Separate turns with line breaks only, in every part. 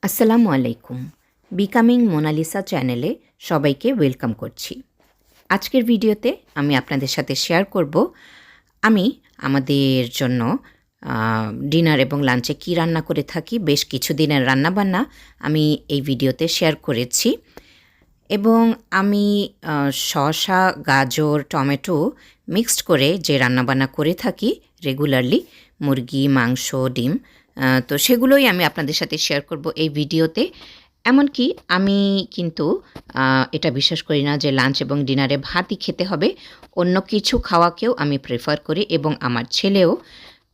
আসসালামু আলাইকুম। Becoming Mona Lisa চ্যানেলে সবাইকে ওয়েলকাম করছি। আজকের ভিডিওতে আমি আপনাদের সাথে শেয়ার করব আমি আমাদের জন্য ডিনার এবং লাঞ্চে কী রান্না করে থাকি। বেশ কিছুদিনের রান্নাবান্না আমি এই ভিডিওতে শেয়ার করেছি এবং আমি শসা, গাজর, টমেটো মিক্সড করে যে রান্নাবান্না করে থাকি রেগুলারলি, মুরগি, মাংস, ডিম, তো সেগুলোই আমি আপনাদের সাথে শেয়ার করব এই ভিডিওতে। এমনকি আমি কিন্তু এটা বিশ্বাস করি না যে লাঞ্চ এবং ডিনারে ভাতই খেতে হবে, অন্য কিছু খাওয়াকেও আমি প্রেফার করি এবং আমার ছেলেও।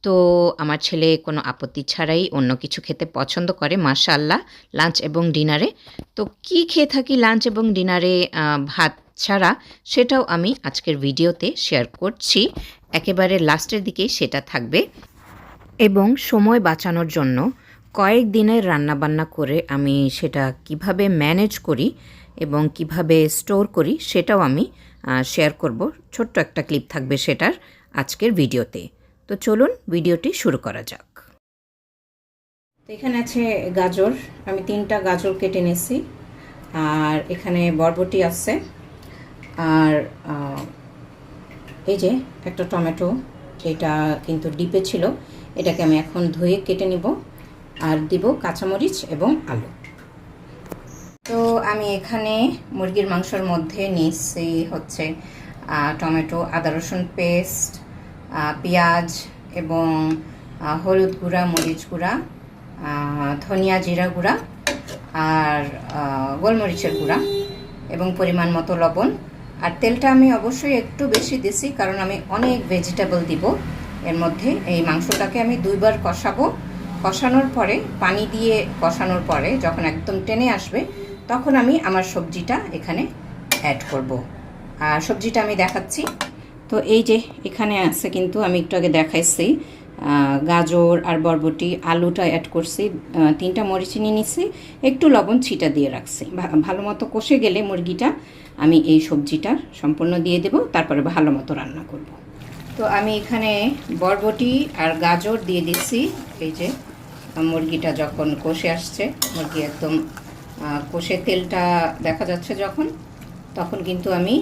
তো আমার ছেলে কোনো আপত্তি ছাড়াই অন্য কিছু খেতে পছন্দ করে মাশাআল্লাহ লাঞ্চ এবং ডিনারে। তো কি খেয়ে থাকি লাঞ্চ এবং ডিনারে ভাত ছাড়া, সেটাও আমি আজকের ভিডিওতে শেয়ার করছি। একেবারে লাস্টের দিকে সেটা থাকবে এবং সময় বাঁচানোর জন্য কয়েক দিনের রান্নাবান্না করে আমি সেটা কিভাবে ম্যানেজ করি এবং কিভাবে স্টোর করি সেটাও আমি শেয়ার করব। ছোট্ট একটা ক্লিপ থাকবে সেটার আজকের ভিডিওতে। তো চলুন ভিডিওটি শুরু করা যাক। তো এখানে আছে গাজর, আমি 3টা গাজর কেটে নিয়েছি, আর এখানে বরবটি আছে, আর এই যে একটা টমেটো, এটা কিন্তু ডিপে ছিল, এটাকে আমি এখন ধুয়ে কেটে নিব, আর দিব কাঁচামরিচ এবং আলু। তো আমি এখানে মুরগির মাংসের মধ্যে নিয়েছি হচ্ছে টমেটো, আদা রসুন পেস্ট, পেঁয়াজ এবং হলুদ গুঁড়া, মরিচ গুঁড়া, ধনিয়া জিরা গুঁড়া আর গোলমরিচের গুঁড়া এবং পরিমাণ মতো লবণ। আর তেলটা আমি অবশ্যই একটু বেশি দিছি, কারণ আমি অনেক ভেজিটেবল দিব এর মধ্যে। এই মাংসটাকে আমি 2বার কষাবো, কষানোর পরে পানি দিয়ে কষানোর পরে যখন একদম টেনে আসবে তখন আমি আমার সবজিটা এখানে অ্যাড করব। আর সবজিটা আমি দেখাচ্ছি। তো এই যে এখানে আছে, কিন্তু আমি একটু আগে দেখাইছি, গাজর আর বরবটি, আলুটা অ্যাড করছি, 3টা মরিচ নিয়ে নিচ্ছি, একটু লবণ ছিটা দিয়ে রাখছি। ভালো মতো কষে গেলে মুরগিটা আমি এই সবজিটা সম্পূর্ণ দিয়ে দেব, তারপরে ভালো মতো রান্না করব। তো আমি এখানে বরবটি আর গাজর দিয়ে দিচ্ছি। এই যে মুরগিটা যখন কষে আসছে, মুরগি একদম কষে তেলটা দেখা যাচ্ছে যখন, তখন কিন্তু আমি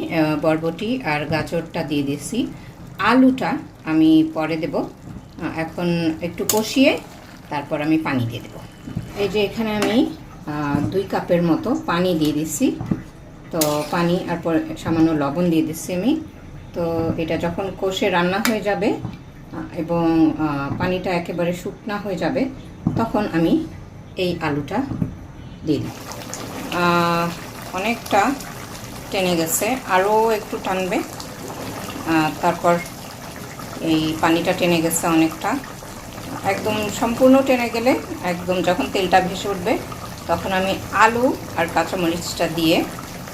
বরবটি আর গাজরটা দিয়ে দিচ্ছি। আলুটা আমি পরে দেব, এখন একটু কষিয়ে তারপর আমি পানি দিয়ে দেব। এই যে এখানে আমি 2 কাপের মতো পানি দিয়ে দিচ্ছি। তো পানি আর পরে সামান্য লবণ দিয়ে দিচ্ছি আমি। তো এটা যখন কষে রান্না হয়ে যাবে এবং পানিটা একেবারে শুকনা হয়ে যাবে, তখন আমি এই আলুটা দিয়ে দিই। অনেকটা টেনে গেছে, আরও একটু টানবে, তারপর এই পানিটা টেনে গেছে অনেকটা, একদম সম্পূর্ণ টেনে গেলে, একদম যখন তেলটা ভেসে উঠবে তখন আমি আলু আর কাঁচামরিচটা দিয়ে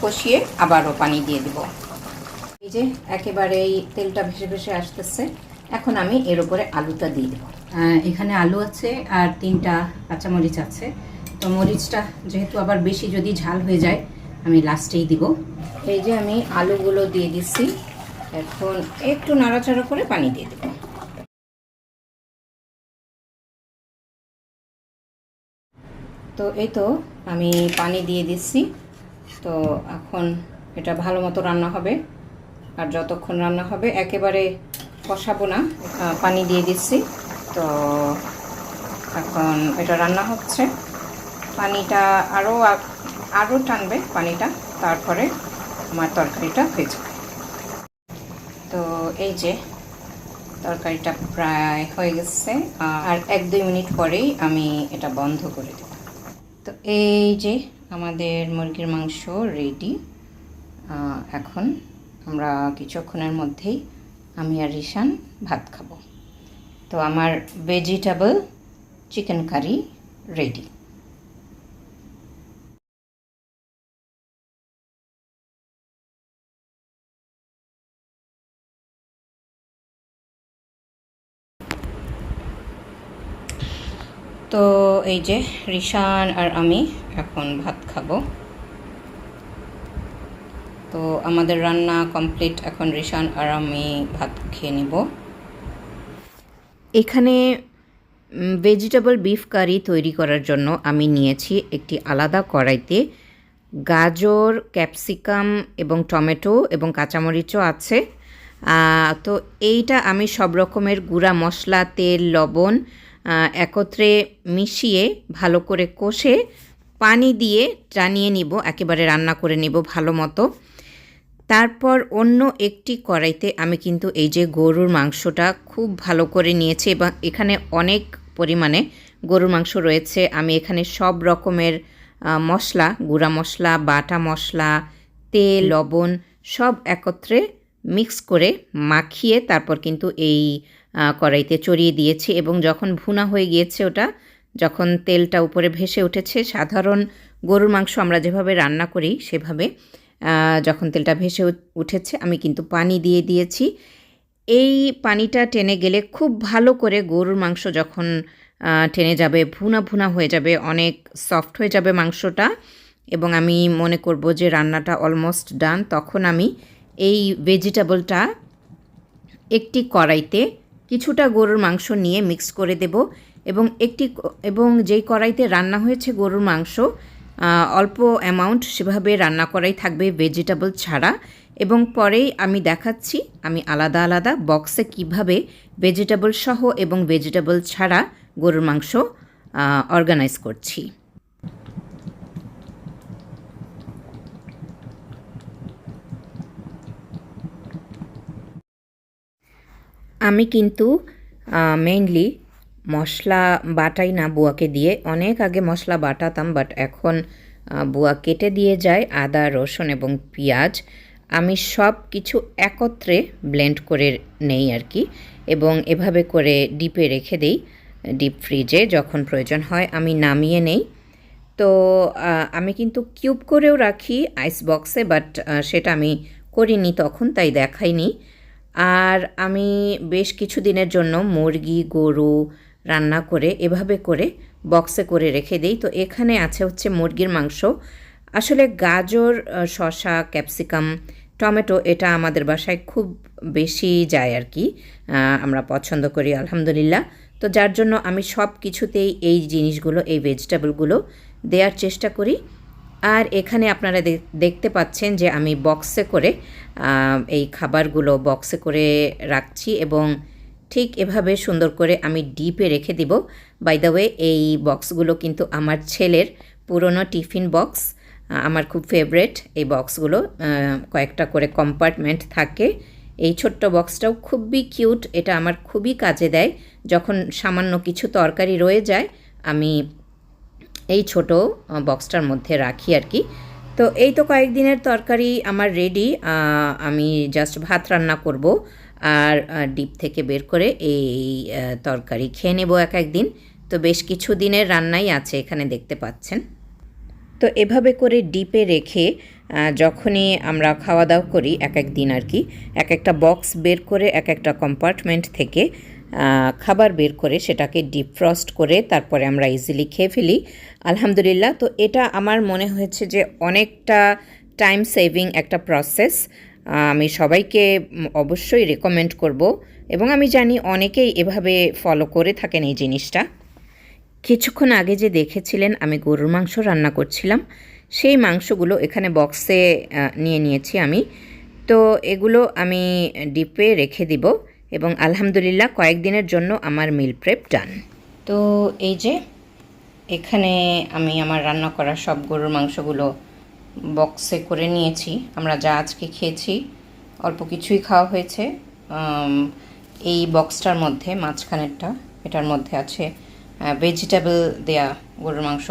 কষিয়ে আবারও পানি দিয়ে দেব। এই যে একেবারে এই তেলটা ভেসে ভেসে আসতেছে, এখন আমি এর উপরে আলুটা দিয়ে দেব। এখানে আলু আছে আর 3টা কাঁচামরিচ আছে। তো মরিচটা যেহেতু আবার বেশি যদি ঝাল হয়ে যায় আমি লাস্টেই দিব। এই যে আমি আলুগুলো দিয়ে দিচ্ছি, এখন একটু নাড়াচাড়া করে পানি দিয়ে দেব। তো এই তো আমি পানি দিয়ে দিচ্ছি। তো এখন এটা ভালো মতো রান্না হবে, আর যতক্ষণ রান্না হবে একেবারে কষাবো না, পানি দিয়ে দিচ্ছি। তো এখন এটা রান্না হচ্ছে, পানিটা আরও টানবে পানিটা, তারপরে আমার তরকারিটা হয়ে যাবে। তো এই যে তরকারিটা প্রায় হয়ে গেছে, আর 1-2 মিনিট পরেই আমি এটা বন্ধ করে দেব। তো এই যে আমাদের মুরগির মাংস রেডি। এখন আমরা কিছুক্ষণের মধ্যেই আমি আর রিশান ভাত খাবো। তো আমার ভেজিটেবল চিকেন কারি রেডি। তো এই যে রিশান আর আমি এখন ভাত খাবো। তো আমাদের রান্না কমপ্লিট, এখন রিশান আর আমি ভাত খেয়ে নিব। এখানে ভেজিটেবল বিফ কারি তৈরি করার জন্য আমি নিয়েছি একটি আলাদা কড়াইতে গাজর, ক্যাপসিকাম এবং টমেটো এবং কাঁচামরিচও আছে। তো এইটা আমি সব রকমের গুঁড়া মশলা, তেল, লবণ একত্রে মিশিয়ে ভালো করে কষে পানি দিয়ে টানিয়ে নিব, একেবারে রান্না করে নিব ভালো মতো। তারপর অন্য একটি কড়াইতে আমি কিন্তু এই যে গরুর মাংসটা খুব ভালো করে নিয়েছি এবং এখানে অনেক পরিমাণে গরুর মাংস রয়েছে। আমি এখানে সব রকমের মশলা, গুঁড়া মশলা, বাটা মশলা, তেল, লবণ সব একত্রে মিক্স করে মাখিয়ে তারপর কিন্তু এই কড়াইতে চড়িয়ে দিয়েছি এবং যখন ভুনা হয়ে গিয়েছে, ওটা যখন তেলটা উপরে ভেসে উঠেছে, সাধারণ গরুর মাংস আমরা যেভাবে রান্না করি সেভাবে যখন তেলটা ভেসে উঠেছে আমি কিন্তু পানি দিয়ে দিয়েছি। এই পানিটা টেনে গেলে খুব ভালো করে গরুর মাংস যখন টেনে যাবে, ভুনা ভুনা হয়ে যাবে, অনেক সফট হয়ে যাবে মাংসটা এবং আমি মনে করব যে রান্নাটা অলমোস্ট ডান, তখন আমি এই ভেজিটেবলটা একটি কড়াইতে কিছুটা গরুর মাংস নিয়ে মিক্স করে দেব এবং যেই কড়াইতে রান্না হয়েছে গরুর মাংস অল্প অ্যামাউন্ট সেভাবে রান্না করাই থাকবে ভেজিটেবল ছাড়া। এবং পরেই আমি দেখাচ্ছি আমি আলাদা আলাদা বক্সে কিভাবে ভেজিটেবল সহ এবং ভেজিটেবল ছাড়া গরুর মাংস অর্গানাইজ করছি। আমি কিন্তু মেইনলি মশলা বাটাই না বুয়াকে দিয়ে, অনেক আগে মশলা বাটাতাম, বাট এখন বুয়া কেটে দিয়ে যায় আদা, রসুন এবং পেঁয়াজ। আমি সব কিছু একত্রে ব্লেন্ড করে নেই আর কি, এবং এভাবে করে ডিপে রেখে দিই, ডিপ ফ্রিজে। যখন প্রয়োজন হয় আমি নামিয়ে নেই। তো আমি কিন্তু কিউব করেও রাখি আইস বক্সে, বাট সেটা আমি করিনি তখন, তাই দেখাইনি। আর আমি বেশ কিছু দিনের জন্য মুরগি, গরু রান্না করে এভাবে করে বক্সে করে রেখে দিই। তো এখানে আছে হচ্ছে মুরগির মাংস। আসলে গাজর, শসা, ক্যাপসিকাম, টমেটো এটা আমাদের বাসায় খুব বেশি যায় আর কি, আমরা পছন্দ করি আলহামদুলিল্লাহ। তো যার জন্য আমি সব কিছুতেই এই জিনিসগুলো, এই ভেজিটেবলগুলো দেওয়ার চেষ্টা করি। আর এখানে আপনারা দেখতে পাচ্ছেন যে আমি বক্সে করে এই খাবারগুলো বক্সে করে রাখছি এবং ঠিক এভাবে সুন্দর করে আমি ডিপে রেখে দিব। বাই দ্য ওয়ে, এই বক্সগুলো কিন্তু আমার ছেলের পুরনো টিফিন বক্স, আমার খুব ফেভারেট এই বক্সগুলো। কয়েকটা করে কম্পার্টমেন্ট থাকে। এই ছোট্ট বক্সটাও খুবই কিউট, এটা আমার খুবই কাজে দেয়। যখন সামান্য কিছু তরকারি রয়ে যায় আমি এই ছোট বক্সটার মধ্যে রাখি আর কি। তো এই তো কয়েকদিনের তরকারি আমার রেডি, আমি জাস্ট ভাত রান্না করব আর ডিপ থেকে বের করে এই তরকারি খেয়ে নেব এক একদিন। তো বেশ কিছু দিনের রান্নাই আছে এখানে দেখতে পাচ্ছেন। তো এভাবে করে ডিপে রেখে যখনই আমরা খাওয়া দাওয়া করি এক এক দিন আর কি, এক একটা বক্স বের করে এক একটা কম্পার্টমেন্ট থেকে খাবার বের করে সেটাকে ডিপ ফ্রস্ট করে তারপরে আমরা ইজিলি খেয়ে ফেলি আলহামদুলিল্লাহ। তো এটা আমার মনে হয়েছে যে অনেকটা টাইম সেভিং একটা প্রসেস। আমি সবাইকে অবশ্যই রেকমেন্ড করব এবং আমি জানি অনেকেই এভাবে ফলো করে থাকেন এই জিনিসটা। কিছুক্ষণ আগে যে দেখেছিলেন আমি গরুর মাংস রান্না করছিলাম, সেই মাংসগুলো এখানে বক্সে নিয়ে নিয়েছি আমি। তো এগুলো আমি ডিপে রেখে দিব এবং আলহামদুলিল্লাহ কয়েকদিনের জন্য আমার মিল প্রেপ ডান। তো এই যে এখানে আমি আমার রান্না করা সব গরুর মাংসগুলো বক্সে করে নিয়েছি। আমরা যা আজকে খেয়েছি অল্প কিছুই খাওয়া হয়েছে। এই বক্সটার মধ্যে মাঝখানেরটা, এটার মধ্যে আছে ভেজিটেবল দেয়া গরুর মাংস,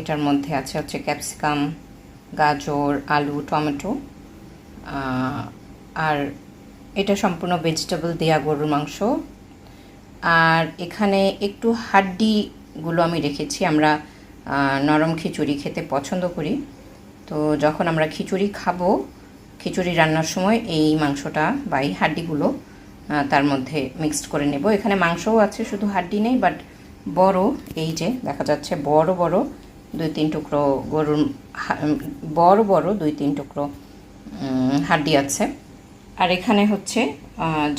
এটার মধ্যে আছে হচ্ছে ক্যাপসিকাম, গাজর, আলু, টমেটো, আর এটা সম্পূর্ণ ভেজিটেবল দেয়া গরুর মাংস। আর এখানে একটু হাড্ডিগুলো আমি রেখেছি। আমরা নরম খিচুড়ি খেতে পছন্দ করি, তো যখন আমরা খিচুড়ি খাবো, খিচুড়ি রান্নার সময় এই মাংসটা বা এই হাড্ডিগুলো তার মধ্যে মিক্সড করে নেব। এখানে মাংসও আছে, শুধু হাড্ডি নেই, বাট বড়, এই যে দেখা যাচ্ছে বড় বড় 2-3 টুকরো গরুর, বড় বড় 2-3 টুকরো হাড্ডি আছে। আর এখানে হচ্ছে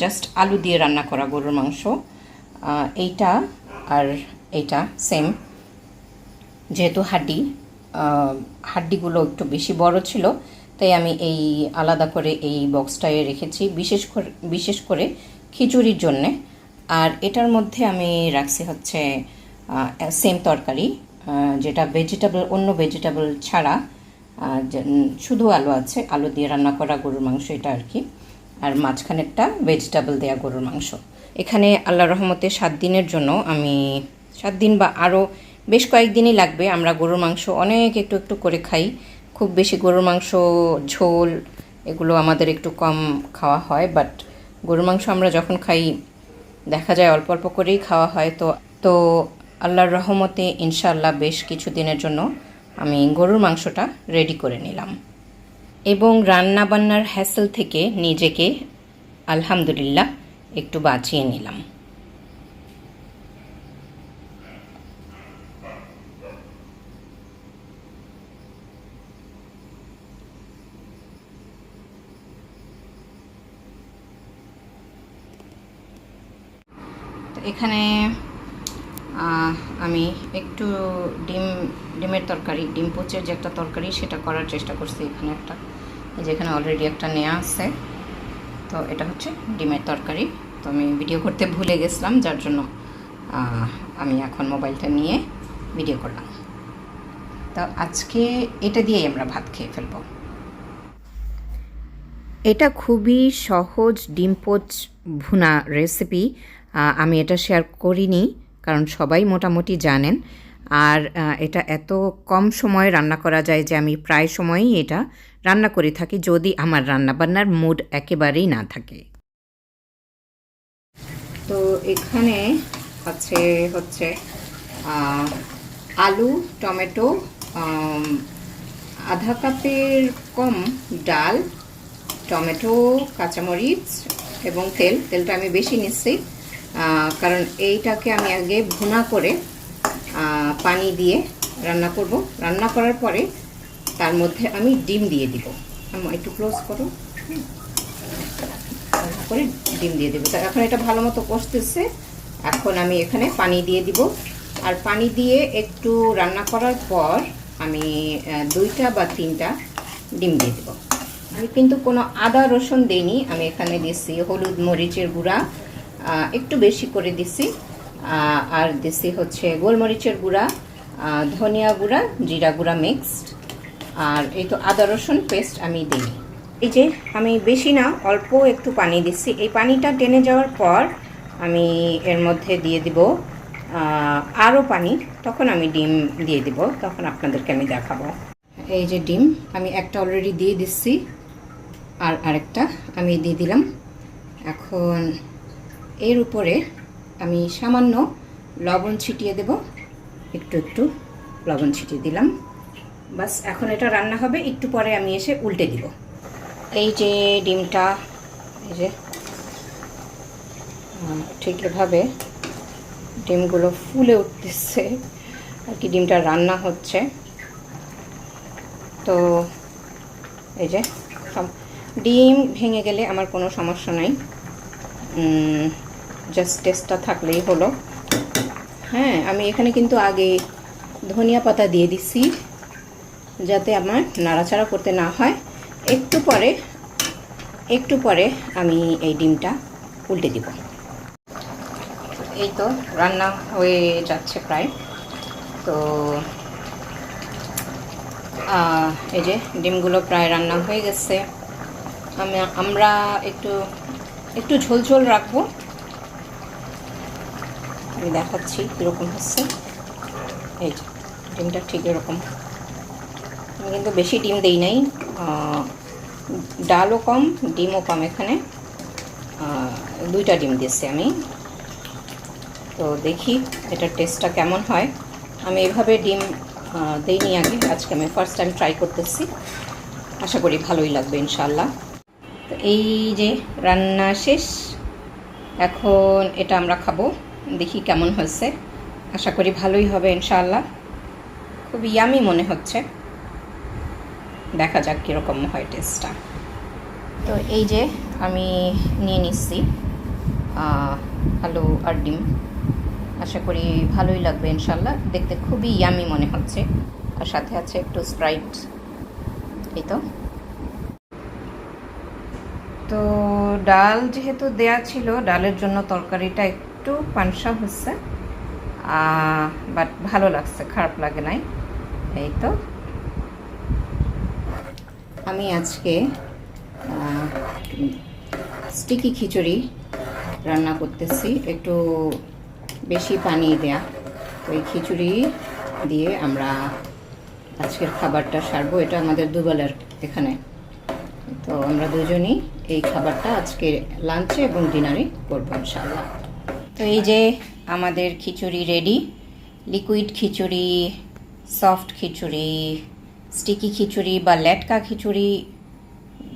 জাস্ট আলু দিয়ে রান্না করা গরুর মাংস। এইটা আর এইটা সেম, যেহেতু হাড্ডিগুলো একটু বেশি বড় ছিল, তাই আমি এই আলাদা করে এই বক্সটায় রেখেছি বিশেষ করে খিচুড়ির জন্যে। আর এটার মধ্যে আমি রাখছি হচ্ছে সেম তরকারি, যেটা ভেজিটেবল, অন্য ভেজিটেবল ছাড়া, শুধু আলু আছে, আলু দিয়ে রান্না করা গরুর মাংস এটা আর কি। আর মাঝখানেরটা ভেজিটেবল দেয়া গরুর মাংস। এখানে আল্লাহর রহমতে 7 দিনের জন্য আমি 7 দিন বা আরও বেশ কয়েকদিনই লাগবে। আমরা গরুর মাংস অনেক একটু একটু করে খাই, খুব বেশি গরুর মাংস ঝোল এগুলো আমাদের একটু কম খাওয়া হয়, বাট গরুর মাংস আমরা যখন খাই দেখা যায় অল্প অল্প করেই খাওয়া হয়। তো আল্লাহর রহমতে ইনশাআল্লাহ বেশ কিছু দিনের জন্য আমি গরুর মাংসটা রেডি করে নিলাম এবং রান্না বান্নার হ্যাসেল থেকে নিজেকে আলহামদুলিল্লাহ একটু বাঁচিয়ে নিলাম। এখানে আমি একটু ডিমের তরকারি, ডিম পোচের যে একটা তরকারি সেটা করার চেষ্টা করছি। এখানে একটা, যেখানে অলরেডি একটা নেওয়া আছে, তো এটা হচ্ছে ডিমের তরকারি। তো আমি ভিডিও করতে ভুলে গেছিলাম, যার জন্য আমি এখন মোবাইলটা নিয়ে ভিডিও করলাম। তো আজকে এটা দিয়েই আমরা ভাত খেয়ে ফেলব। এটা খুবই সহজ ডিম পোচ ভুনা রেসিপি। আমি এটা শেয়ার করিনি কারণ সবাই মোটামুটি জানেন। আর এটা এত কম সময়ে রান্না করা যায় যে আমি প্রায় সময়ই এটা রান্না করে থাকি, যদি আমার রান্নাবান্নার মুড একেবারেই না থাকে। তো এখানে আছে হচ্ছে আলু, টমেটো, আধা কাপের কম ডাল, টমেটো, কাঁচামরিচ এবং তেলটা আমি বেশি নিচ্ছি কারণ এইটাকে আমি আগে ভুনা করে পানি দিয়ে রান্না করব। রান্না করার পরে তার মধ্যে আমি ডিম দিয়ে দিব। আমি একটু ক্লোজ করো, করে ডিম দিয়ে দেবো। তা এখন এটা ভালো মতো কষতেছে, এখন আমি এখানে পানি দিয়ে দিব। আর পানি দিয়ে একটু রান্না করার পর আমি 2টা বা 3টা ডিম দিয়ে দেবো। আমি কিন্তু কোনো আদা রসুন দিইনি, আমি এখানে দিচ্ছি হলুদ মরিচের গুঁড়া একটু বেশি করে দিছি, আর দিছি হচ্ছে গোলমরিচের গুঁড়া, ধনিয়া গুঁড়া, জিরা গুঁড়া মিক্সড, আর এই তো আদা রসুন পেস্ট আমি দিই। এই যে আমি বেশি না, অল্প একটু পানি দিচ্ছি। এই পানিটা টেনে যাওয়ার পর আমি এর মধ্যে দিয়ে দিব আরও পানি, তখন আমি ডিম দিয়ে দিব, তখন আপনাদেরকে আমি দেখাবো। এই যে ডিম আমি একটা অলরেডি দিয়ে দিচ্ছি, আর আরেকটা আমি দিয়ে দিলাম। এখন এর উপরে আমি সামান্য লবণ ছিটিয়ে দেব, একটু লবণ ছিটিয়ে দিলাম। বাস এখন এটা রান্না হবে, একটু পরে আমি এসে উল্টে দিব। এই যে ডিমটা, এই যে ঠিক এভাবে ডিমগুলো ফুলে উঠতেছে আর কি, ডিমটা রান্না হচ্ছে। তো এই যে ডিম ভেঙে গেলে আমার কোনো সমস্যা নাই, জাস্ট টেস্টটা থাকলেই হলো। হ্যাঁ, আমি এখানে কিন্তু আগে ধনিয়া পাতা দিয়ে দিচ্ছি যাতে আমার নাড়াচাড়া করতে না হয়। একটু পরে আমি এই ডিমটা উল্টে দিব। এই তো রান্না হয়ে যাচ্ছে প্রায়। তো এই যে ডিমগুলো প্রায় রান্না হয়ে গেছে। আমরা একটু ঝোল রাখবো, আমি দেখাচ্ছি কীরকম হচ্ছে। এই যে ডিমটা ঠিক এরকম, আমি কিন্তু বেশি ডিম দেই নাই, ডালও কম ডিমও কম, এখানে 2টা ডিম দিয়েছি আমি। তো দেখি এটার টেস্টটা কেমন হয়। আমি এভাবে ডিম দেইনি আগে, আজকে আমি ফার্স্ট টাইম ট্রাই করতেছি, আশা করি ভালোই লাগবে ইনশাআল্লাহ। তো এই যে রান্না শেষ, এখন এটা আমরা খাবো, দেখি কেমন হয়েছে। আশা করি ভালোই হবে ইনশাআল্লাহ, খুব ইয়ামি মনে হচ্ছে, দেখা যাক কীরকম হয় টেস্টটা। তো এই যে আমি নিয়ে নিচ্ছি আলু আর ডিম। আশা করি ভালোই লাগবে ইনশাল্লাহ। দেখতে খুবই ইয়ামি মনে হচ্ছে। আর সাথে আছে একটু স্প্রাইট। এই তো ডাল যেহেতু দেয়া ছিল, ডালের জন্য তরকারিটা একটু পানসা হচ্ছে, বাট ভালো লাগছে, খারাপ লাগে নাই। এই তো আমি আজকে স্টিকি খিচুড়ি রান্না করতেছি, একটু বেশি পানি দেয়া। তো এই খিচুড়ি দিয়ে আমরা আজকের খাবারটা সারবো। এটা আমাদের দুবেলার এখানে। তো আমরা দুজনই এই খাবারটা আজকে লাঞ্চে এবং ডিনারে করবো ইনশাল্লাহ। তো এই যে আমাদের খিচুড়ি রেডি। লিকুইড খিচুড়ি, সফট খিচুড়ি, স্টিকি খিচুড়ি বা লেটকা খিচুড়ি,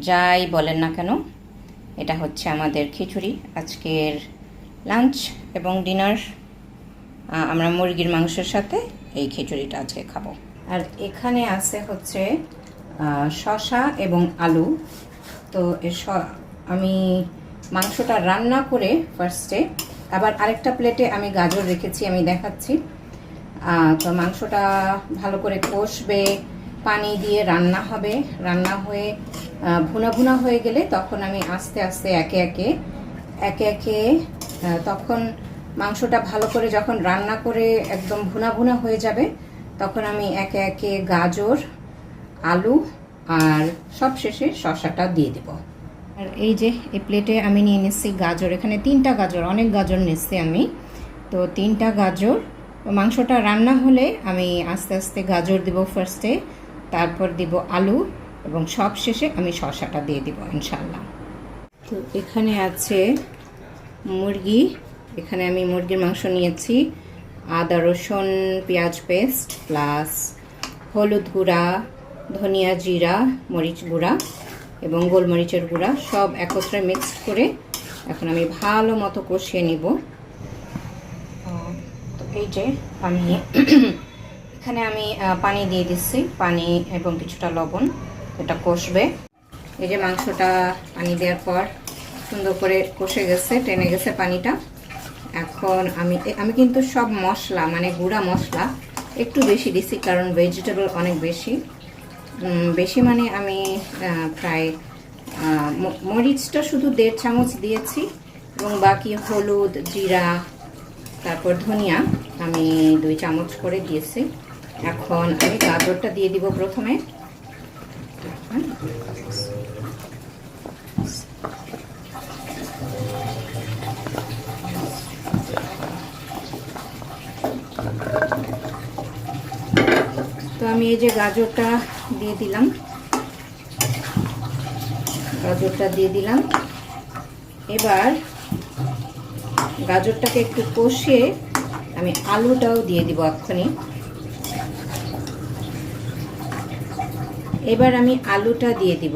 যাই বলেন না কেন, এটা হচ্ছে আমাদের খিচুড়ি। আজকের লাঞ্চ এবং ডিনার আমরা মুরগির মাংসের সাথে এই খিচুড়িটা আজকে খাবো। আর এখানে আছে হচ্ছে শসা এবং আলু। তো আমি মাংসটা রান্না করে ফার্স্টে আবার আরেকটা প্লেটে আমি গাজর রেখেছি, আমি দেখাচ্ছি। তো মাংসটা ভালো করে কষবে, পানি দিয়ে রান্না হবে। রান্না হয়ে ভুনা ভুনা হয়ে গেলে তখন আমি আস্তে আস্তে একে একে তখন মাংসটা ভালো করে যখন রান্না করে একদম ভুনা ভুনা হয়ে যাবে, তখন আমি একে একে গাজর, আলু আর সব শেষে শসাটা দিয়ে দেব। আর এই যে এই প্লেটে আমি নিয়ে নিচ্ছি গাজর। এখানে 3টা গাজর, অনেক গাজর নিচ্ছি আমি। তো 3টা গাজর, মাংসটা রান্না হলে আমি আস্তে আস্তে গাজর দিব ফার্স্টে, তারপর দিব আলু এবং সব শেষে আমি শসাটা দিয়ে দিব ইনশাল্লাহ। তো এখানে আছে মুরগি। এখানে আমি মুরগির মাংস নিয়েছি, আদা রসুন পেঁয়াজ পেস্ট প্লাস হলুদ গুঁড়া, ধনিয়া জিরা মরিচ গুঁড়া এবং গোলমরিচের গুঁড়া সব একত্রে মিক্সড করে এখন আমি ভালো মতো কষিয়ে নিব। তো এই যে আমি এখানে আমি পানি দিয়ে দিচ্ছি, পানি এবং কিছুটা লবণ, এটা কষবে। এই যে মাংসটা পানি দেওয়ার পর সুন্দর করে কষে গেছে, টেনে গেছে পানিটা। এখন আমি কিন্তু সব মশলা মানে গুঁড়া মশলা একটু বেশি দিছি, কারণ ভেজিটেবল অনেক বেশি মানে আমি প্রায় মরিচটা শুধু 1.5 চামচ দিয়েছি এবং বাকি হলুদ, জিরা, তারপর ধনিয়া আমি 2 চামচ করে দিয়েছি। এখন আমি গাজরটা দিয়ে দিব প্রথমে। তো আমি এই যে গাজরটা দিয়ে দিলাম, এবার গাজরটাকে একটু কষিয়ে আমি আলুটাও দিয়ে দিব এক্ষুনি। এবার আমি আলুটা দিয়ে দিব।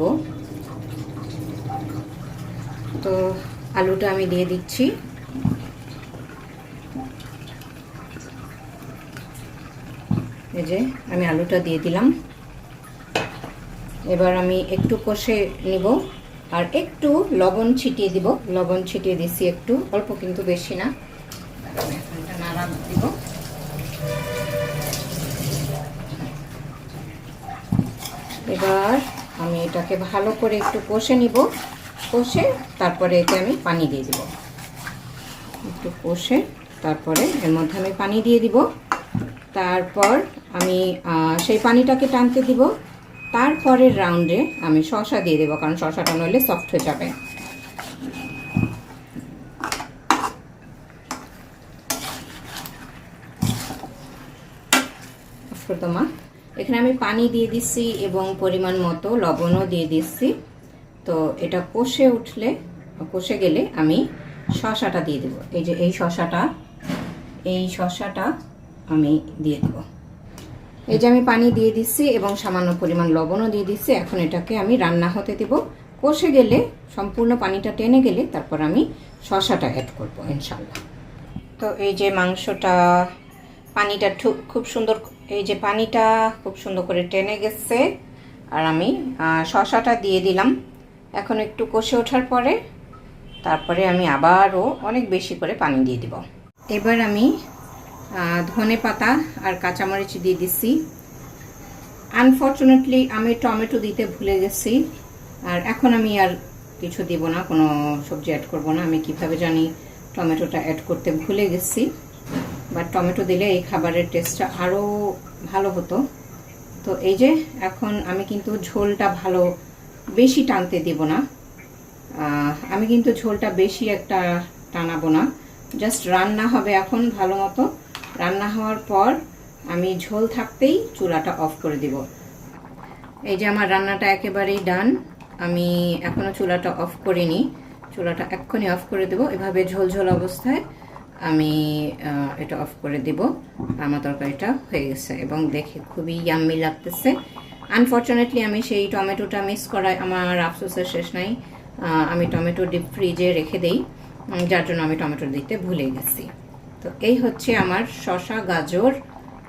তো আলুটা আমি দিয়ে দিচ্ছি। এই যে আমি আলুটা দিয়ে দিলাম। এবার আমি একটু কষে নিব আর একটু লবণ ছিটিয়ে দিব। লবণ ছিটিয়ে দিছি একটু, অল্প কিন্তু বেশি না। নাড়া দিব। এবার আমি এটাকে ভালো করে একটু কষে নিব। কষে তারপরে এতে আমি পানি দিয়ে দিব। একটু কষে তারপরে এর মধ্যে আমি পানি দিয়ে দিব। তারপর আমি সেই পানিটাকে টানতে দিব। তারপরের রাউন্ডে আমি শসা দিয়ে দেবো, কারণ শসাটা নইলে সফট হয়ে যাবে। এখানে আমি পানি দিয়ে দিচ্ছি এবং পরিমাণ মতো লবণও দিয়ে দিচ্ছি। তো এটা কষে গেলে আমি শসাটা দিয়ে দেব। এই যে এই শসাটা আমি দিয়ে দেব। এই যে আমি পানি দিয়ে দিচ্ছি এবং সামান্য পরিমাণ লবণও দিয়ে দিচ্ছি। এখন এটাকে আমি রান্না হতে দেব। কষে গেলে, সম্পূর্ণ পানিটা টেনে গেলে তারপর আমি শসাটা অ্যাড করব ইনশাল্লাহ। তো এই যে মাংসটা পানিটা খুব সুন্দর, এই যে পানিটা খুব সুন্দর করে টেনে গেছে আর আমি শসাটা দিয়ে দিলাম। এখন একটু কষে ওঠার পরে তারপরে আমি আবারও অনেক বেশি করে পানি দিয়ে দিব। এবার আমি ধনে পাতা আর কাঁচামরিচ দিয়ে দিচ্ছি। আনফর্চুনেটলি আমি টমেটো দিতে ভুলে গেছি, আর এখন আমি আর কিছু দিব না, কোনো সবজি অ্যাড করব না। আমি কিভাবে জানি টমেটোটা অ্যাড করতে ভুলে গেছি, বাট টমেটো দিলে এই খাবারের টেস্টটা আরও ভালো হতো। তো এই যে এখন আমি কিন্তু ঝোলটা ভালো বেশি টানতে দিব না, আমি কিন্তু ঝোলটা বেশি একটা টানাবো না, জাস্ট রান্না হবে এখন ভালো মতো। রান্না হওয়ার পর আমি ঝোল থাকতেই চুলাটা অফ করে দিব। এই যে আমার রান্নাটা একেবারেই ডান, আমি এখনও চুলাটা অফ করিনি, চুলাটা এক্ষুনি অফ করে দেব। এভাবে ঝোল ঝোল অবস্থায় আমি এটা অফ করে দিব। আমার তরকারিটা হয়ে গেছে এবং দেখে খুবই ইয়াম্মি লাগতেছে। আনফর্চুনেটলি আমি সেই টমেটোটা মিস করায় আমার আফসোসের শেষ নাই। আমি টমেটো ডিপ ফ্রিজে রেখে দেই, যার জন্য আমি টমেটো দিতে ভুলে গেছি। তো এই হচ্ছে আমার শসা, গাজর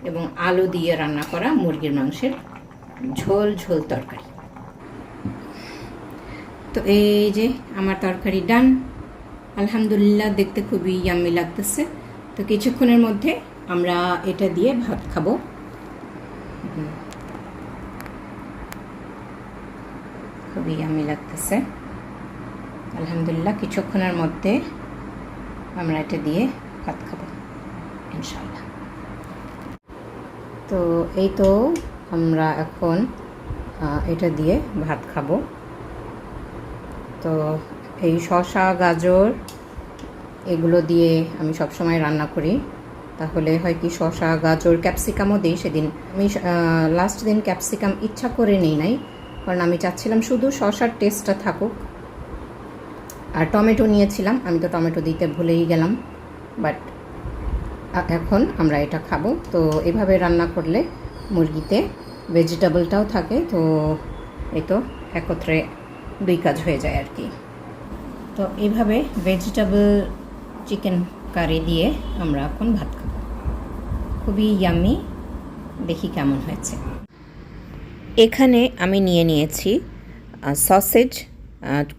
এবং আলু দিয়ে রান্না করা মুরগির মাংসের ঝোল ঝোল তরকারি। তো এই যে আমার তরকারি ডান, আলহামদুলিল্লাহ, দেখতে খুবই ইয়াম্মি লাগতেছে। তো কিছুক্ষণের মধ্যে আমরা এটা দিয়ে ভাত খাবো। খুবই ইয়াম্মি লাগতেছে, আলহামদুলিল্লাহ। কিছুক্ষণের মধ্যে আমরা এটা দিয়ে ভাত খাবো ইনশাআল্লাহ। তো এই তো আমরা এখন এটা দিয়ে ভাত খাবো। তো এই শসা, গাজর এগুলো দিয়ে আমি সবসময় রান্না করি। তাহলে হয় কি, শসা, গাজর, ক্যাপসিকামও দিই। সেদিন আমি লাস্ট দিন ক্যাপসিকাম ইচ্ছা করে নিই নাই, কারণ আমি চাচ্ছিলাম শুধু শসার টেস্টটা থাকুক। আর টমেটো নিয়েছিলাম, আমি তো টমেটো দিতে ভুলেই গেলাম, বাট এখন আমরা এটা খাবো। তো এভাবে রান্না করলে মুরগিতে ভেজিটেবলটাও থাকে, তো এই তো একত্রে দুই কাজ হয়ে যায় আর কি। তো এইভাবে ভেজিটেবল চিকেন কারি দিয়ে আমরা এখন ভাত খাবো। খুবই ইয়াম্মি, দেখি কেমন হয়েছে। এখানে আমি নিয়ে নিয়েছি সসেজ,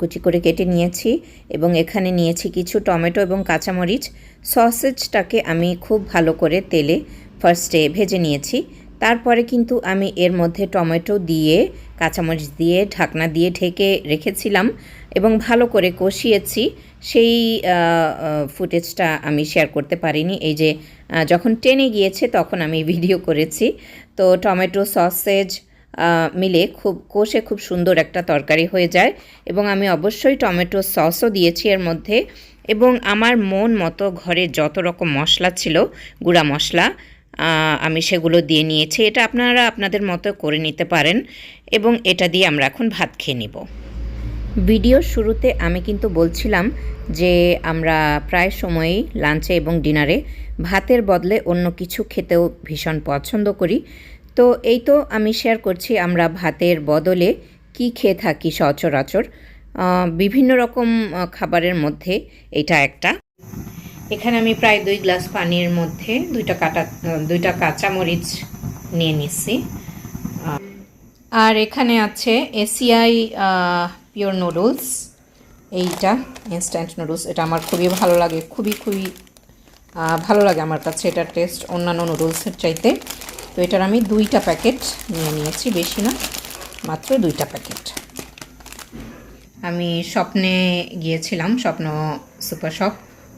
কুচি করে কেটে নিয়েছি, এবং এখানে নিয়েছি কিছু টমেটো এবং কাঁচামরিচ। সসেজটাকে আমি খুব ভালো করে তেলে ফার্স্টে ভেজে নিয়েছি, তারপরে কিন্তু আমি এর মধ্যে টমেটো দিয়ে কাঁচামরিচ দিয়ে ঢাকনা দিয়ে ঢেকে রেখেছিলাম এবং ভালো করে কষিয়েছি। সেই ফুটেজটা আমি শেয়ার করতে পারিনি। এই যে যখন টেনে গিয়েছে তখন আমি ভিডিও করেছি। তো টমেটো সসেজ মিলে খুব কষে খুব সুন্দর একটা তরকারি হয়ে যায়, এবং আমি অবশ্যই টমেটো সসও দিয়েছি এর মধ্যে। এবং আমার মন মতো ঘরে যত রকম মশলা ছিল, গুঁড়া মশলা, আমি সেগুলো দিয়ে নিয়েছি। এটা আপনারা আপনাদের মতো করে নিতে পারেন, এবং এটা দিয়ে আমরা এখন ভাত খেয়ে নিব। ভিডিওর শুরুতে আমি কিন্তু বলছিলাম যে আমরা প্রায় সময়ই লাঞ্চে এবং ডিনারে ভাতের বদলে অন্য কিছু খেতেও ভীষণ পছন্দ করি। তো এই তো আমি শেয়ার করছি আমরা ভাতের বদলে কি খেয়ে থাকি সচরাচর। বিভিন্ন রকম খাবারের মধ্যে এটা একটা। এখানে আমি প্রায় 2 গ্লাস পানির মধ্যে দুইটা কাঁচামরিচ নিয়ে নিচ্ছি। আর এখানে আছে এসিআই পিওর নুডলস, এইটা ইনস্ট্যান্ট নুডলস। এটা আমার খুবই ভালো লাগে, খুবই ভালো লাগে আমার কাছে এটার টেস্ট অন্যান্য নুডলসের চাইতে। তো এটার আমি 2টা প্যাকেট নিয়ে নিয়েছি, বেশি না, মাত্র 2টা প্যাকেট। আমি স্বপ্নে গিয়েছিলাম, স্বপ্ন সুপার শপ,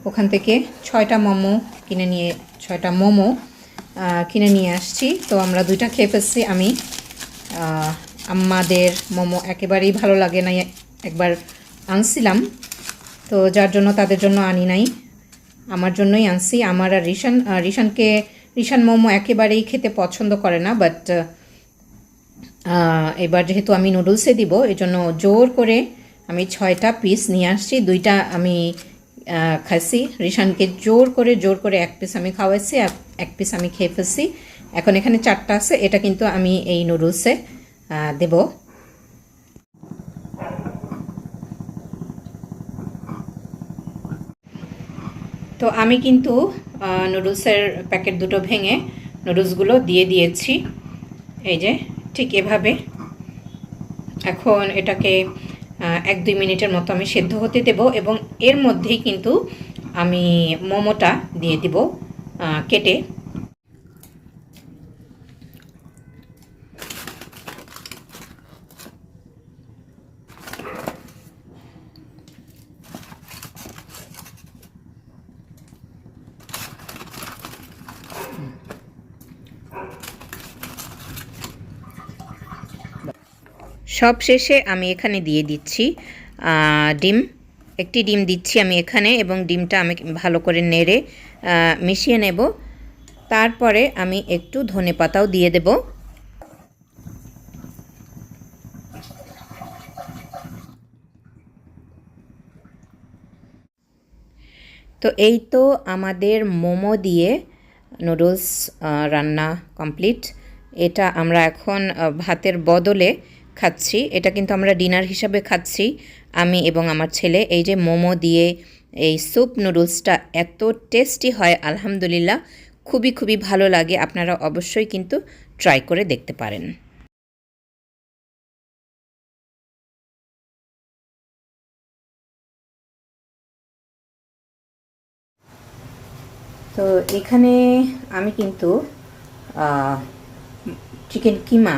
ওখান থেকে 6টা মোমো কিনে নিয়ে আসছি। তো আমরা 2টা খেয়ে ফেলছি। আমি আমাদের মোমো একেবারেই ভালো লাগে না, একবার আনছিলাম, তো যার জন্য তাদের জন্য আনি নাই, আমার জন্যই আনছি। আমার আর রিশান মোমো একেবারেই খেতে পছন্দ করে না, বাট এবার যেহেতু আমি নুডলসে দিব, এই জন্য জোর করে আমি 6টা পিস নিয়ে আসছি। 2টা আমি খাইছি, রিশানকে জোর করে 1 পিস আমি খাওয়াইছি, 1 পিস আমি খেয়ে ফেলছি। এখন এখানে 4টা আছে, এটা কিন্তু আমি এই নুডলসে দেব। তো আমি কিন্তু নুডলসের প্যাকেট দুটো ভেঙে নুডলসগুলো দিয়ে দিয়েছি, এই যে ঠিক এভাবে। এখন এটাকে 1-2 মিনিটের মতো আমি সেদ্ধ হতে দেব, এবং এর মধ্যেই কিন্তু আমি মোমোটা দিয়ে দিব কেটে। সব শেষে আমি এখানে দিয়ে দিচ্ছি ডিম। একটি ডিম দিচ্ছি আমি এখানে, এবং ডিমটা আমি ভালো করে নেড়ে মিশিয়ে নেব। তারপরে আমি একটু ধনেপাতাও দিয়ে দেব। তো এই তো আমাদের মোমো দিয়ে নুডলস রান্না কমপ্লিট। এটা আমরা এখন ভাতের বদলে খাচ্ছি। এটা কিন্তু আমরা ডিনার হিসাবে খাচ্ছি আমি এবং আমার ছেলে। এই যে মোমো দিয়ে এই স্যুপ নুডলসটা এত টেস্টি হয়, আলহামদুলিল্লাহ, খুবই খুবই ভালো লাগে। আপনারা অবশ্যই কিন্তু ট্রাই করে দেখতে পারেন। তো এখানে আমি কিন্তু চিকেন কিমা,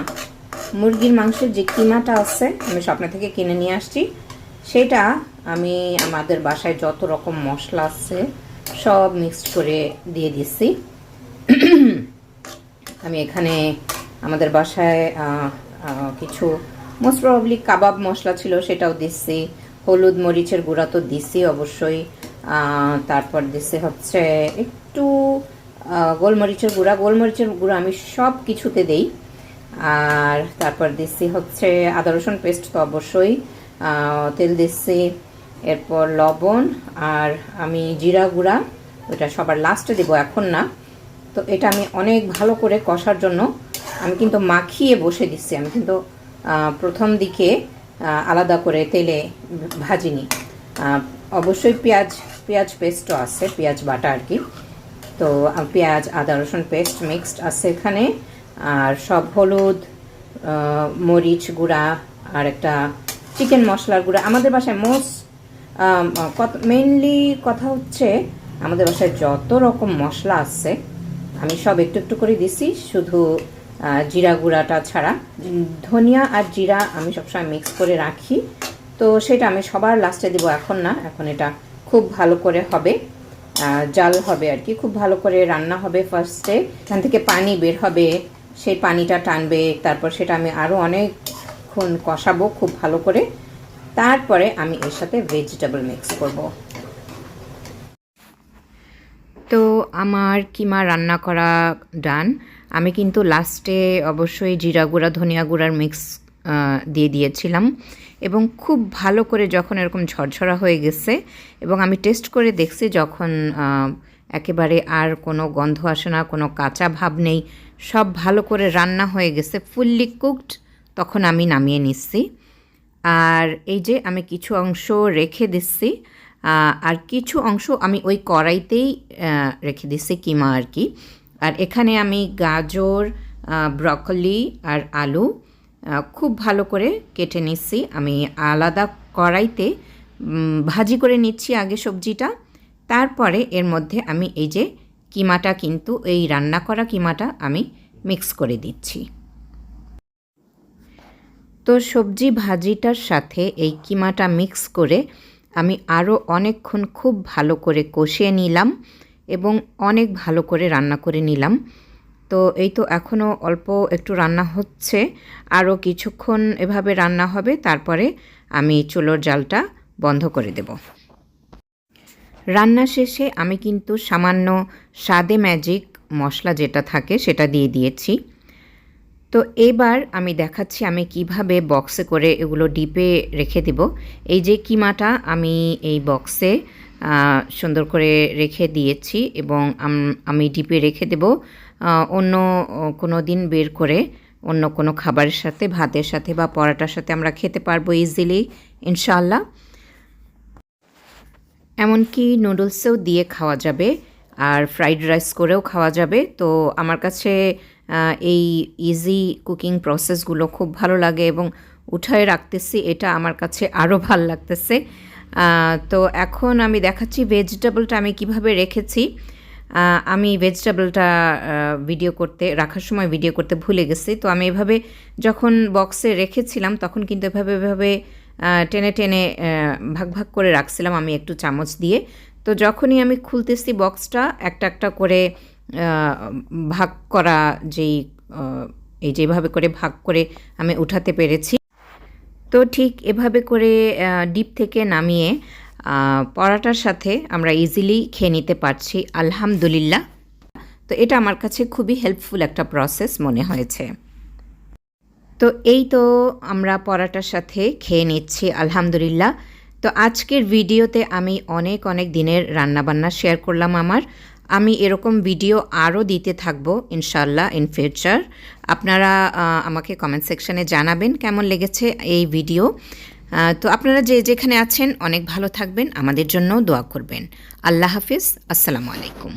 মুরগির মাংসের যে কিমাটা আছে আমি স্বপ্ন থেকে কিনে নিয়ে আসছি, সেটা আমি আমাদের বাসায় যত রকম মশলা আছে সব মিক্সড করে দিয়ে দিচ্ছি। আমি এখানে আমাদের বাসায় কিছু মোস্ট প্রবাবলি কাবাব মশলা ছিল, সেটাও দিচ্ছি। হলুদ মরিচের গুঁড়া তো দিচ্ছি অবশ্যই। তারপর দিচ্ছি হচ্ছে একটু গোলমরিচের গুঁড়া আমি সব কিছুতে দেই। আর তারপর দিচ্ছি হচ্ছে আদা রসুন পেস্ট তো অবশ্যই, তেল দিচ্ছি, এরপর লবণ, আর আমি জিরা গুঁড়া, ওটা সবার লাস্টে দেবো, এখন না। তো এটা আমি অনেক ভালো করে কষার জন্য আমি কিন্তু মাখিয়ে বসে দিচ্ছি। আমি কিন্তু প্রথম দিকে আলাদা করে তেলে ভাজিনি। অবশ্যই পেঁয়াজ পেস্টও আছে, পেঁয়াজ বাটা আর কি। তো পেঁয়াজ আদা রসুন পেস্ট মিক্সড আছে এখানে, আর সব হলুদ মরিচ গুঁড়া আর একটা চিকেন মশলার গুঁড়া। আমাদের বাসায় মেইনলি কথা হচ্ছে আমাদের বাসায় যত রকম মশলা আছে আমি সব একটু একটু করে দিছি, শুধু জিরা গুঁড়াটা ছাড়া। ধনিয়া আর জিরা আমি সবসময় মিক্স করে রাখি, তো সেটা আমি সবার লাস্টে দিব, এখন না। এখন এটা খুব ভালো করে হবে, জাল হবে আর কি, খুব ভালো করে রান্না হবে। ফার্স্টে এখান থেকে পানি বের হবে, সেই পানিটা টানবে, তারপর সেটা আমি আরও অনেকক্ষণ কষাবো খুব ভালো করে। তারপরে আমি এর সাথে ভেজিটেবল মিক্স করব। তো আমার কিমা রান্না করা ডান। আমি কিন্তু লাস্টে অবশ্যই জিরা গুঁড়া ধনিয়া গুঁড়ার মিক্স দিয়ে দিয়েছিলাম, এবং খুব ভালো করে যখন এরকম ঝরঝরা হয়ে গেছে এবং আমি টেস্ট করে দেখছি যখন একেবারে আর কোনো গন্ধ আসে না, কোনো কাঁচা ভাব নেই, সব ভালো করে রান্না হয়ে গেছে, ফুললি কুকড, তখন আমি নামিয়ে নিচ্ছি। আর এই যে আমি কিছু অংশ রেখে দিচ্ছি, আর কিছু অংশ আমি ওই কড়াইতেই রেখে দিচ্ছি কিমা আর কি। আর এখানে আমি গাজর, ব্রকলি আর আলু খুব ভালো করে কেটে নিচ্ছি। আমি আলাদা কড়াইতে ভাজি করে নিচ্ছি আগে সবজিটা, তারপরে এর মধ্যে আমি এই যে কিমাটা, কিন্তু এই রান্না করা কিমাটা আমি মিক্স করে দিচ্ছি। তো সবজি ভাজিটার সাথে এই কিমাটা মিক্স করে আমি আরও অনেকক্ষণ খুব ভালো করে কষিয়ে নিলাম এবং অনেক ভালো করে রান্না করে নিলাম। তো এই তো এখনও অল্প একটু রান্না হচ্ছে, আরও কিছুক্ষণ এভাবে রান্না হবে, তারপরে আমি চুলোর জালটা বন্ধ করে দেব। রান্না শেষে আমি কিন্তু সামান্য স্বাদে ম্যাজিক মশলা যেটা থাকে সেটা দিয়ে দিয়েছি। তো এবার আমি দেখাচ্ছি আমি কিভাবে বক্সে করে এগুলো ডিপে রেখে দেব। এই যে কিমাটা আমি এই বক্সে সুন্দর করে রেখে দিয়েছি এবং আমি ডিপে রেখে দেব। অন্য কোনো দিন বের করে অন্য কোনো খাবারের সাথে, ভাতের সাথে বা পরোটার সাথে আমরা খেতে পারবো ইজিলি ইনশাআল্লাহ। এমনকি নুডলসেও দিয়ে খাওয়া যাবে আর ফ্রাইড রাইস করেও খাওয়া যাবে। তো আমার কাছে এই ইজি কুকিং প্রসেসগুলো খুব ভালো লাগে এবং উঠায় রাখতেছি, এটা আমার কাছে আরও ভাল লাগতেছে। তো এখন আমি দেখাচ্ছি ভেজিটেবলটা আমি কিভাবে রেখেছি। আমি ভেজিটেবলটা রাখার সময় ভিডিও করতে ভুলে গেছি। তো আমি এভাবে যখন বক্সে রেখেছিলাম তখন কিন্তু এভাবে টেনে টেনে ভাগ ভাগ করে রাখছিলাম আমি একটু চামচ দিয়ে। তো যখনই আমি খুলতেছি বক্সটা একটা একটা করে ভাগ করা এই যেভাবে করে ভাগ করে আমি উঠাতে পেরেছি। তো ঠিক এভাবে করে ডিপ থেকে নামিয়ে পরাটার সাথে আমরা ইজিলি খেয়ে নিতে পারছি আলহামদুলিল্লাহ। তো এটা আমার কাছে খুবই হেল্পফুল একটা প্রসেস মনে হয়েছে। তো এই তো আমরা পরাটার সাথে খেয়ে নিচ্ছি আলহামদুলিল্লাহ। তো আজকের ভিডিওতে আমি অনেক দিনের রান্নাবান্না শেয়ার করলাম আমি এরকম ভিডিও আরও দিতে থাকবো ইনশাল্লাহ ইন ফিউচার। আপনারা আমাকে কমেন্ট সেকশানে জানাবেন কেমন লেগেছে এই ভিডিও। তো আপনারা যেখানে আছেন অনেক ভালো থাকবেন, আমাদের জন্য দোয়া করবেন। আল্লাহ হাফিজ, আসসালামু আলাইকুম।